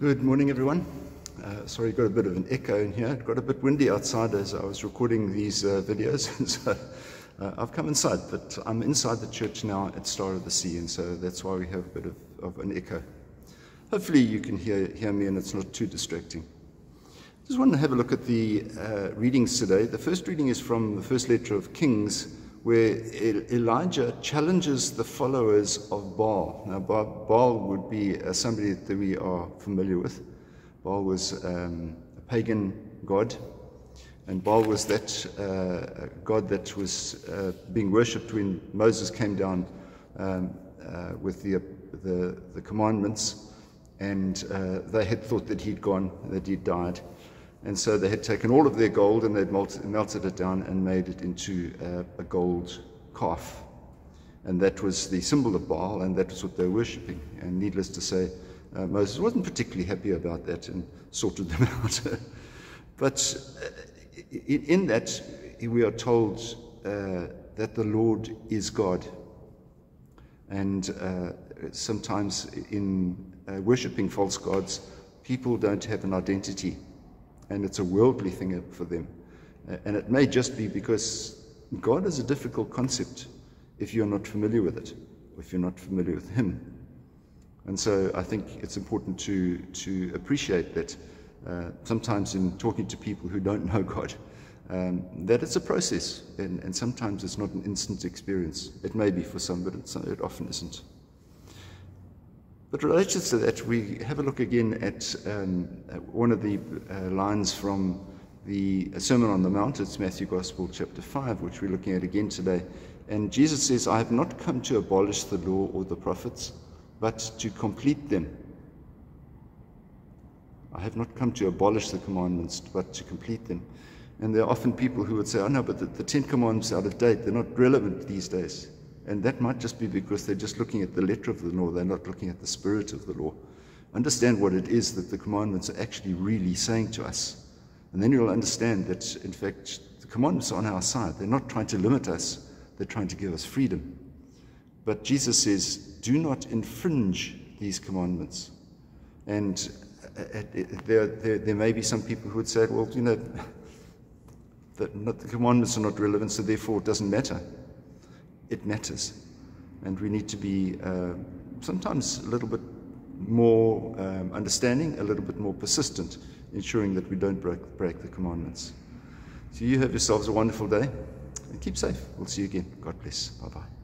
Good morning, everyone. Sorry, got a bit of an echo in here. It got a bit windy outside as I was recording these videos. So I've come inside, but I'm inside the church now at Star of the Sea, and so that's why we have a bit of an echo. Hopefully you can hear me and it's not too distracting. Just want to have a look at the readings today. The first reading is from the first letter of Kings, where Elijah challenges the followers of Baal. Now, Baal would be somebody that we are familiar with. Baal was a pagan god, and Baal was that god that was being worshipped when Moses came down with the commandments, and they had thought that he'd gone, that he'd died. And so they had taken all of their gold and they'd melted it down and made it into a gold calf. And that was the symbol of Baal, and that was what they were worshipping. And needless to say, Moses wasn't particularly happy about that and sorted them out. But in that, we are told that the Lord is God. And sometimes in worshipping false gods, people don't have an identity. And it's a worldly thing for them. And it may just be because God is a difficult concept if you're not familiar with it, or if you're not familiar with Him. And so I think it's important to appreciate that sometimes in talking to people who don't know God, that it's a process, and sometimes it's not an instant experience. It may be for some, but it often isn't. But related to that, we have a look again at one of the lines from the Sermon on the Mount. It's Matthew Gospel chapter 5, which we're looking at again today. And Jesus says, "I have not come to abolish the law or the prophets, but to complete them." I have not come to abolish the commandments, but to complete them. And there are often people who would say, "Oh no, but the 10 Commandments are out of date. They're not relevant these days." And that might just be because they're just looking at the letter of the law. They're not looking at the spirit of the law. Understand what it is that the commandments are actually really saying to us. And then you'll understand that, in fact, the commandments are on our side. They're not trying to limit us. They're trying to give us freedom. But Jesus says, do not infringe these commandments. And there may be some people who would say, well, you know, the commandments are not relevant, so therefore it doesn't matter. It matters, and we need to be sometimes a little bit more understanding, a little bit more persistent, ensuring that we don't break the commandments. So you have yourselves a wonderful day, and keep safe. We'll see you again. God bless. Bye-bye.